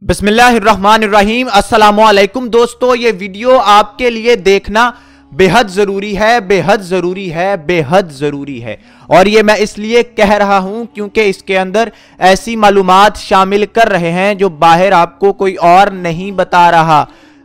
بسم اللہ الرحمن الرحیم۔ السلام علیکم دوستو، یہ ویڈیو آپ کے لیے دیکھنا بے حد ضروری ہے، بے حد ضروری ہے، بے حد ضروری ہے۔ اور یہ میں اس لیے کہہ رہا ہوں کیونکہ اس کے اندر ایسی معلومات شامل کر رہے ہیں جو باہر آپ کو کوئی اور نہیں بتا رہا۔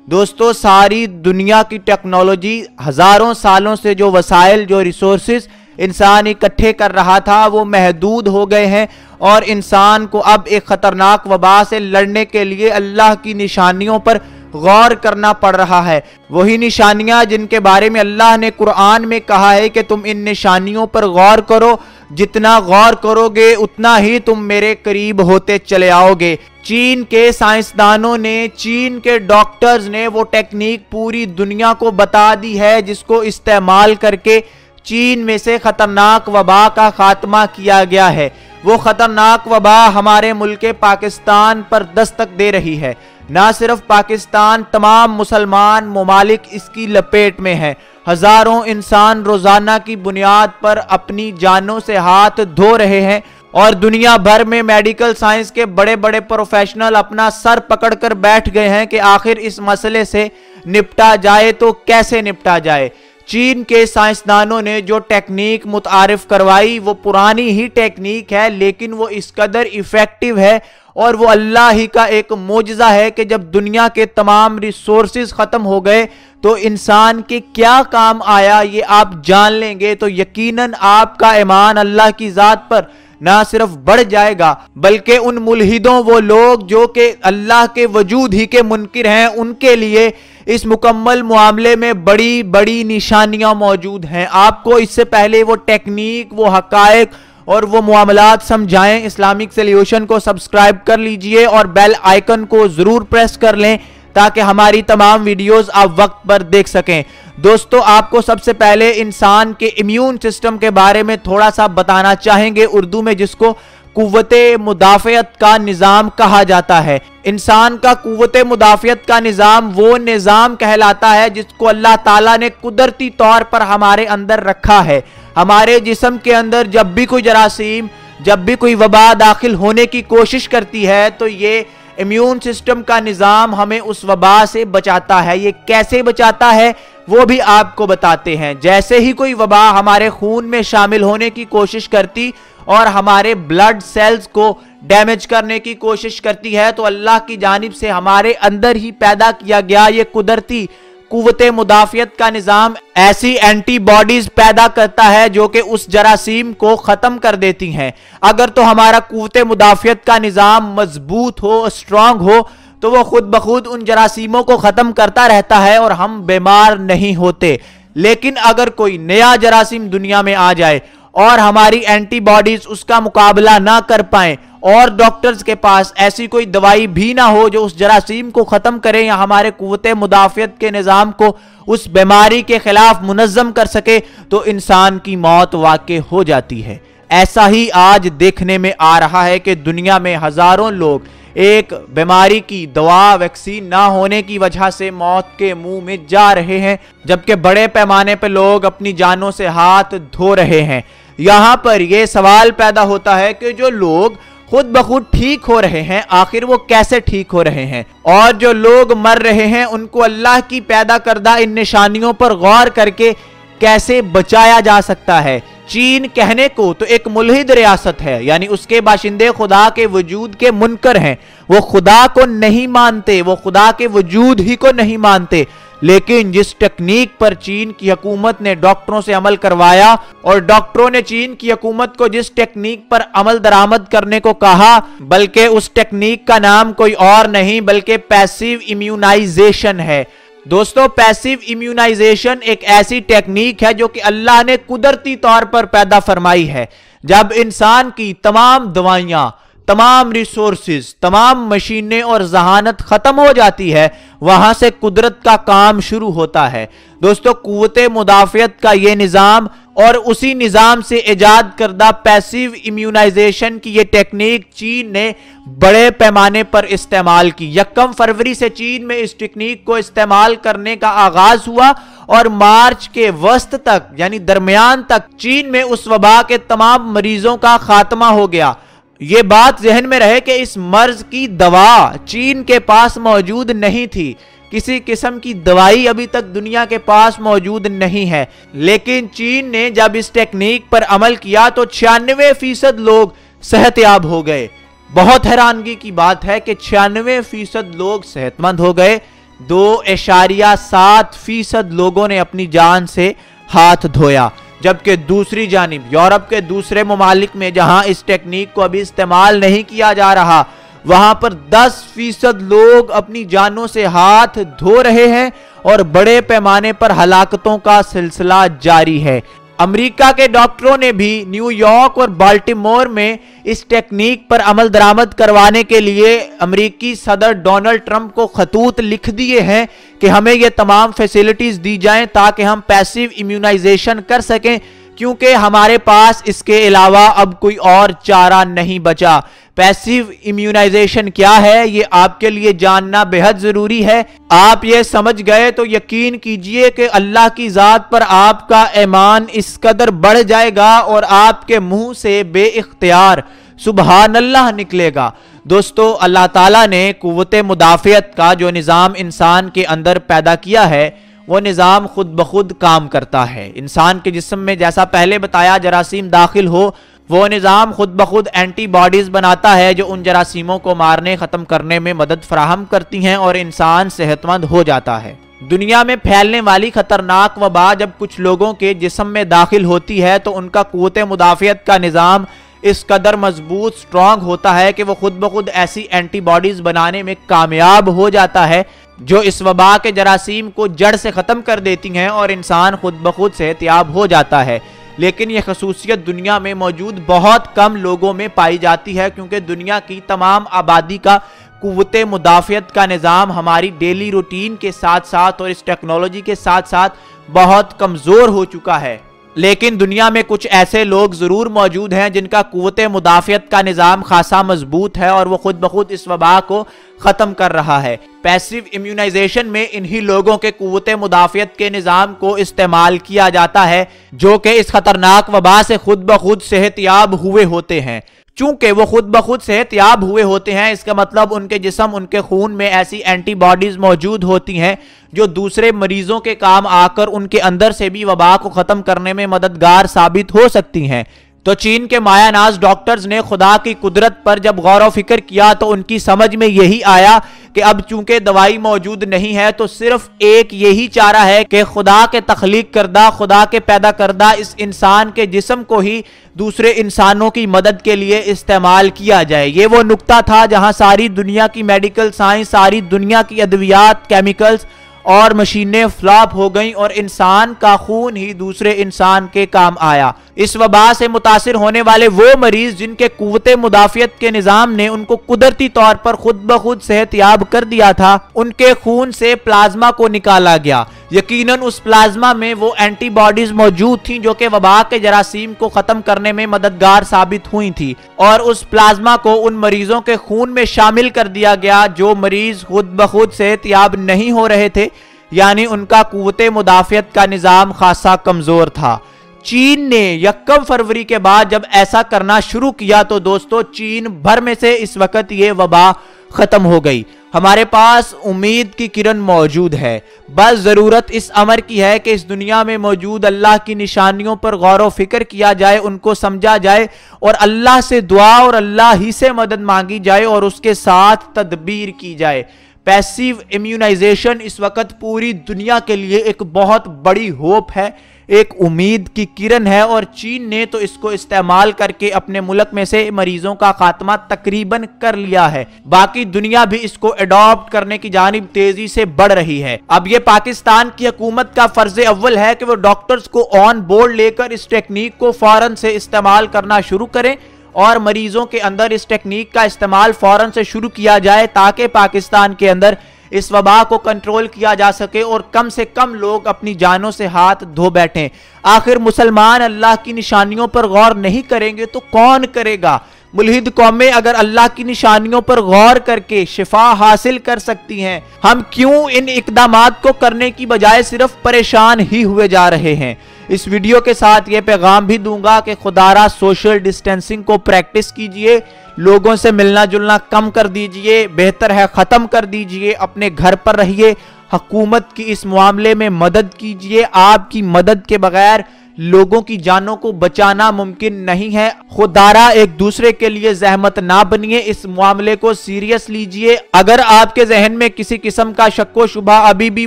دوستو، ساری دنیا کی ٹیکنالوجی، ہزاروں سالوں سے جو وسائل، جو ریسورسز انسان اکٹھے کر رہا تھا وہ محدود ہو گئے ہیں، اور انسان کو اب ایک خطرناک وبا سے لڑنے کے لیے اللہ کی نشانیوں پر غور کرنا پڑ رہا ہے۔ وہی نشانیاں جن کے بارے میں اللہ نے قرآن میں کہا ہے کہ تم ان نشانیوں پر غور کرو، جتنا غور کرو گے اتنا ہی تم میرے قریب ہوتے چلے آؤ گے۔ چین کے سائنسدانوں نے، چین کے ڈاکٹرز نے وہ ٹیکنیک پوری دنیا کو بتا دی ہے جس کو استعمال کر کے چین میں سے خطرناک وبا کا خاتمہ کیا گیا ہے۔ وہ خطرناک وبا ہمارے ملک پاکستان پر دستک دے رہی ہے۔ نہ صرف پاکستان، تمام مسلمان ممالک اس کی لپیٹ میں ہیں۔ ہزاروں انسان روزانہ کی بنیاد پر اپنی جانوں سے ہاتھ دھو رہے ہیں، اور دنیا بھر میں میڈیکل سائنس کے بڑے بڑے پروفیشنل اپنا سر پکڑ کر بیٹھ گئے ہیں کہ آخر اس مسئلے سے نپٹا جائے تو کیسے نپٹا جائے۔ چین کے سائنسدانوں نے جو ٹیکنیک متعارف کروائی وہ پرانی ہی ٹیکنیک ہے، لیکن وہ اس قدر ایفیکٹو ہے اور وہ اللہ ہی کا ایک معجزہ ہے کہ جب دنیا کے تمام ریسورسز ختم ہو گئے تو انسان کے کیا کام آیا یہ آپ جان لیں گے تو یقیناً آپ کا ایمان اللہ کی ذات پر نہ صرف بڑھ جائے گا بلکہ ان ملحدوں، وہ لوگ جو کہ اللہ کے وجود ہی کے منکر ہیں، ان کے لیے اس مکمل معاملے میں بڑی بڑی نشانیاں موجود ہیں۔ آپ کو اس سے پہلے وہ ٹیکنیک، وہ حقائق اور وہ معاملات سمجھائیں، اسلامک سلیوشن کو سبسکرائب کر لیجئے اور بیل آئیکن کو ضرور پریس کر لیں تاکہ ہماری تمام ویڈیوز آپ وقت پر دیکھ سکیں۔ دوستو، آپ کو سب سے پہلے انسان کے امیون سسٹم کے بارے میں تھوڑا سا بتانا چاہیں گے، اردو میں جس کو قوت مدافعت کا نظام کہا جاتا ہے۔ انسان کا قوت مدافعت کا نظام وہ نظام کہلاتا ہے جس کو اللہ تعالیٰ نے قدرتی طور پر ہمارے اندر رکھا ہے۔ ہمارے جسم کے اندر جب بھی کوئی جراثیم، جب بھی کوئی وبا داخل ہونے کی کوشش کرتی ہے تو یہ امیون سسٹم کا نظام ہمیں اس وبا سے بچاتا ہے۔ یہ کیسے بچاتا ہے وہ بھی آپ کو بتاتے ہیں۔ جیسے ہی کوئی وبا ہمارے خون میں شامل ہونے کی کوشش کرتی اور ہمارے بلڈ سیلز کو ڈیمیج کرنے کی کوشش کرتی ہے تو اللہ کی جانب سے ہمارے اندر ہی پیدا کیا گیا یہ قدرتی قوت مدافعت کا نظام ایسی اینٹی باڈیز پیدا کرتا ہے جو کہ اس جراثیم کو ختم کر دیتی ہیں۔ اگر تو ہمارا قوت مدافعت کا نظام مضبوط ہو، اسٹرانگ ہو، تو وہ خود بخود ان جراثیموں کو ختم کرتا رہتا ہے اور ہم بیمار نہیں ہوتے۔ لیکن اگر کوئی نیا جراثیم دنیا میں آ جائے اور ہماری اینٹی باڈیز اس کا مقابلہ نہ کر پائیں اور ڈاکٹرز کے پاس ایسی کوئی دوائی بھی نہ ہو جو اس جراثیم کو ختم کرے یا ہمارے قوت مدافعت کے نظام کو اس بیماری کے خلاف منظم کر سکے تو انسان کی موت واقع ہو جاتی ہے۔ ایسا ہی آج دیکھنے میں آ رہا ہے کہ دنیا میں ہزاروں لوگ ایک بیماری کی دوا، ویکسین نہ ہونے کی وجہ سے موت کے منہ میں جا رہے ہیں، جبکہ بڑے پیمانے پہ لوگ اپنی جانوں سے ہاتھ دھو رہے ہیں۔ یہاں پر یہ سوال پیدا ہوتا ہے کہ جو لوگ خود بخود ٹھیک ہو رہے ہیں آخر وہ کیسے ٹھیک ہو رہے ہیں، اور جو لوگ مر رہے ہیں ان کو اللہ کی پیدا کردہ ان نشانیوں پر غور کر کے کیسے بچایا جا سکتا ہے۔ چین کہنے کو تو ایک ملحد ریاست ہے، یعنی اس کے باشندے خدا کے وجود کے منکر ہیں، وہ خدا کو نہیں مانتے، وہ خدا کے وجود ہی کو نہیں مانتے، لیکن جس ٹیکنیک پر چین کی حکومت نے ڈاکٹروں سے عمل کروایا اور ڈاکٹروں نے چین کی حکومت کو جس ٹیکنیک پر عمل درآمد کرنے کو کہا، بلکہ اس ٹیکنیک کا نام کوئی اور نہیں بلکہ پیسیو امیونائزیشن ہے۔ دوستو، پیسیو امیونائزیشن ایک ایسی ٹیکنیک ہے جو کہ اللہ نے قدرتی طور پر پیدا فرمائی ہے۔ جب انسان کی تمام دوائیاں، تمام ریسورسز، تمام مشینیں اور ذہانت ختم ہو جاتی ہے وہاں سے قدرت کا کام شروع ہوتا ہے۔ دوستو، قوت مدافعت کا یہ نظام اور اسی نظام سے ایجاد کردہ پیسیو امیونائزیشن کی یہ ٹیکنیک چین نے بڑے پیمانے پر استعمال کی۔ 1 فروری سے چین میں اس ٹیکنیک کو استعمال کرنے کا آغاز ہوا اور مارچ کے وسط تک یعنی درمیان تک چین میں اس وبا کے تمام مریضوں کا خاتمہ ہو گیا۔ یہ بات ذہن میں رہے کہ اس مرض کی دوا چین کے پاس موجود نہیں تھی، کسی قسم کی دوائی ابھی تک دنیا کے پاس موجود نہیں ہے، لیکن چین نے جب اس ٹیکنیک پر عمل کیا تو 96% لوگ صحت یاب ہو گئے۔ بہت حیرانگی کی بات ہے کہ 96% لوگ صحت مند ہو گئے، 2.7% لوگوں نے اپنی جان سے ہاتھ دھویا، جبکہ دوسری جانب یورپ کے دوسرے ممالک میں جہاں اس ٹیکنیک کو ابھی استعمال نہیں کیا جا رہا، وہاں پر 10% لوگ اپنی جانوں سے ہاتھ دھو رہے ہیں اور بڑے پیمانے پر ہلاکتوں کا سلسلہ جاری ہے۔ امریکہ کے ڈاکٹروں نے بھی نیو یارک اور بالٹیمور میں اس ٹیکنیک پر عمل درآمد کروانے کے لیے امریکی صدر ڈونلڈ ٹرمپ کو خطوط لکھ دیے ہیں کہ ہمیں یہ تمام فیسلٹیز دی جائیں تاکہ ہم پیسیو امیونائزیشن کر سکیں، کیونکہ ہمارے پاس اس کے علاوہ اب کوئی اور چارہ نہیں بچا۔ پیسیو امیونائزیشن کیا ہے یہ آپ کے لیے جاننا بہت ضروری ہے۔ آپ یہ سمجھ گئے تو یقین کیجئے کہ اللہ کی ذات پر آپ کا ایمان اس قدر بڑھ جائے گا اور آپ کے منہ سے بے اختیار سبحان اللہ نکلے گا۔ دوستو، اللہ تعالیٰ نے قوت مدافعت کا جو نظام انسان کے اندر پیدا کیا ہے وہ نظام خود بخود کام کرتا ہے۔ انسان کے جسم میں جیسا پہلے بتایا جراثیم داخل ہو، وہ نظام خود بخود اینٹی باڈیز بناتا ہے جو ان جراثیموں کو مارنے ختم کرنے میں مدد فراہم کرتی ہیں اور انسان صحت مند ہو جاتا ہے۔ دنیا میں پھیلنے والی خطرناک وبا جب کچھ لوگوں کے جسم میں داخل ہوتی ہے تو ان کا قوت مدافعت کا نظام اس قدر مضبوط سٹرونگ ہوتا ہے کہ وہ خود بخود ایسی اینٹی باڈیز بنانے میں کامیاب ہو جاتا ہے جو اس وبا کے جراثیم کو جڑ سے ختم کر دیتی ہیں اور انسان خود بخود صحت یاب ہو جاتا ہے۔ لیکن یہ خصوصیت دنیا میں موجود بہت کم لوگوں میں پائی جاتی ہے، کیونکہ دنیا کی تمام آبادی کا قوت مدافعت کا نظام ہماری ڈیلی روٹین کے ساتھ ساتھ اور اس ٹیکنالوجی کے ساتھ ساتھ بہت کمزور ہو چکا ہے۔ لیکن دنیا میں کچھ ایسے لوگ ضرور موجود ہیں جن کا قوت مدافعت کا نظام خاصا مضبوط ہے اور وہ خود بخود اس وبا کو ختم کر رہا ہے۔ پیسیو امیونائزیشن میں انہی لوگوں کے قوت مدافعت کے نظام کو استعمال کیا جاتا ہے جو کہ اس خطرناک وبا سے خود بخود صحت یاب ہوئے ہوتے ہیں۔ چونکہ وہ خود بخود صحت یاب ہوئے ہوتے ہیں، اس کا مطلب ان کے جسم، ان کے خون میں ایسی اینٹی باڈیز موجود ہوتی ہیں جو دوسرے مریضوں کے کام آ کر ان کے اندر سے بھی وبا کو ختم کرنے میں مددگار ثابت ہو سکتی ہیں۔ تو چین کے مایہ ناز ڈاکٹرز نے خدا کی قدرت پر جب غور و فکر کیا تو ان کی سمجھ میں یہی آیا کہ اب چونکہ دوائی موجود نہیں ہے تو صرف ایک یہی چارہ ہے کہ خدا کے تخلیق کردہ، خدا کے پیدا کردہ اس انسان کے جسم کو ہی دوسرے انسانوں کی مدد کے لیے استعمال کیا جائے۔ یہ وہ نقطہ تھا جہاں ساری دنیا کی میڈیکل سائنس، ساری دنیا کی ادویات، کیمیکلز اور مشینیں فلاپ ہو گئیں اور انسان کا خون ہی دوسرے انسان کے کام آیا۔ اس وبا سے متاثر ہونے والے وہ مریض جن کے قوت مدافعت کے نظام نے ان کو قدرتی طور پر خود بخود صحت یاب کر دیا تھا، ان کے خون سے پلازما کو نکالا گیا۔ یقیناً اس پلازما میں وہ اینٹی باڈیز موجود تھیں جو کہ وبا کے جراثیم کو ختم کرنے میں مددگار ثابت ہوئی تھی، اور اس پلازما کو ان مریضوں کے خون میں شامل کر دیا گیا جو مریض خود بخود صحت یاب نہیں ہو رہے تھے، یعنی ان کا قوت مدافعت کا نظام خاصا کمزور تھا۔ چین نے 1 فروری کے بعد جب ایسا کرنا شروع کیا تو دوستو چین بھر میں سے اس وقت یہ وبا ختم ہو گئی۔ ہمارے پاس امید کی کرن موجود ہے، بس ضرورت اس امر کی ہے کہ اس دنیا میں موجود اللہ کی نشانیوں پر غور و فکر کیا جائے، ان کو سمجھا جائے اور اللہ سے دعا اور اللہ ہی سے مدد مانگی جائے اور اس کے ساتھ تدبیر کی جائے۔ پیسیو امیونائزیشن اس وقت پوری دنیا کے لیے ایک بہت بڑی ہوپ ہے، ایک امید کی کرن ہے، اور چین نے تو اس کو استعمال کر کے اپنے ملک میں سے مریضوں کا خاتمہ تقریباً کر لیا ہے۔ باقی دنیا بھی اس کو اڈاپٹ کرنے کی جانب تیزی سے بڑھ رہی ہے۔ اب یہ پاکستان کی حکومت کا فرض اول ہے کہ وہ ڈاکٹرز کو آن بورڈ لے کر اس ٹیکنیک کو فوراً سے استعمال کرنا شروع کریں اور مریضوں کے اندر اس ٹیکنیک کا استعمال فوراً سے شروع کیا جائے تاکہ پاکستان کے اندر اس وبا کو کنٹرول کیا جا سکے اور کم سے کم لوگ اپنی جانوں سے ہاتھ دھو بیٹھیں۔ آخر مسلمان اللہ کی نشانیوں پر غور نہیں کریں گے تو کون کرے گا؟ ملحد قومیں اگر اللہ کی نشانیوں پر غور کر کے شفا حاصل کر سکتی ہیں، ہم کیوں ان اقدامات کو کرنے کی بجائے صرف پریشان ہی ہوئے جا رہے ہیں؟ اس ویڈیو کے ساتھ یہ پیغام بھی دوں گا کہ خدارا سوشل ڈسٹینسنگ کو پریکٹس کیجئے، لوگوں سے ملنا جلنا کم کر دیجئے، بہتر ہے ختم کر دیجئے، اپنے گھر پر رہیے، حکومت کی اس معاملے میں مدد کیجئے۔ آپ کی مدد کے بغیر لوگوں کی جانوں کو بچانا ممکن نہیں ہے۔ خدارا ایک دوسرے کے لیے زحمت نہ بنیے، اس معاملے کو سیریس لیجئے۔ اگر آپ کے ذہن میں کسی قسم کا شک و شبہ ابھی بھی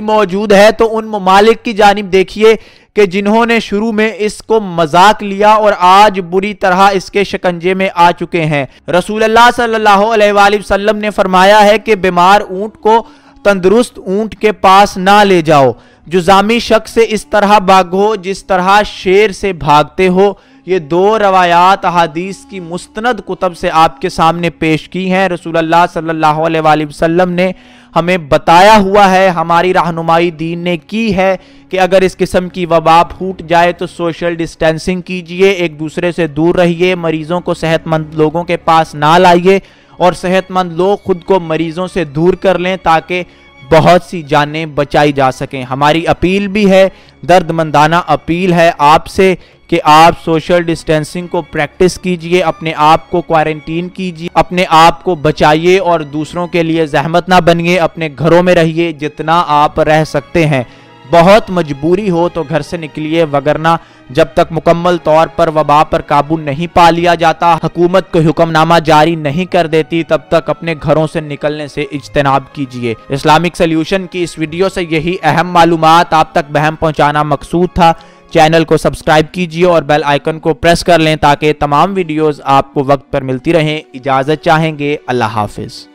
موجود ہے تو ان ممالک کی جانب دیکھیے کہ جنہوں نے شروع میں اس کو مذاق لیا اور آج بری طرح اس کے شکنجے میں آ چکے ہیں۔ رسول اللہ صلی اللہ علیہ وآلہ وسلم نے فرمایا ہے کہ بیمار اونٹ کو تندرست اونٹ کے پاس نہ لے جاؤ، جذامی شک سے اس طرح بھاگو جس طرح شیر سے بھاگتے ہو۔ یہ دو روایات احادیث کی مستند کتب سے آپ کے سامنے پیش کی ہیں۔ رسول اللہ صلی اللہ علیہ وآلہ وسلم نے ہمیں بتایا ہوا ہے، ہماری رہنمائی دین نے کی ہے کہ اگر اس قسم کی وبا پھوٹ جائے تو سوشل ڈسٹینسنگ کیجئے، ایک دوسرے سے دور رہیے، مریضوں کو صحت مند لوگوں کے پاس نہ لائیے اور صحت مند لوگ خود کو مریضوں سے دور کر لیں تاکہ بہت سی جانیں بچائی جا سکیں۔ ہماری اپیل بھی ہے، درد مندانہ اپیل ہے آپ سے کہ آپ سوشل ڈسٹینسنگ کو پریکٹس کیجئے، اپنے آپ کو کوارنٹین کیجئے، اپنے آپ کو بچائیے اور دوسروں کے لیے زحمت نہ بنیے، اپنے گھروں میں رہیے جتنا آپ رہ سکتے ہیں۔ بہت مجبوری ہو تو گھر سے نکلیے، وگرنہ جب تک مکمل طور پر وبا پر قابو نہیں پا لیا جاتا، حکومت کو حکم نامہ جاری نہیں کر دیتی، تب تک اپنے گھروں سے نکلنے سے اجتناب کیجئے۔ اسلامک سلیوشن کی اس ویڈیو سے یہی اہم معلومات آپ تک بہم پہنچانا مقصود تھا۔ چینل کو سبسکرائب کیجئے اور بیل آئیکن کو پریس کر لیں تاکہ تمام ویڈیوز آپ کو وقت پر ملتی رہیں۔ اجازت چاہیں گے، اللہ حافظ۔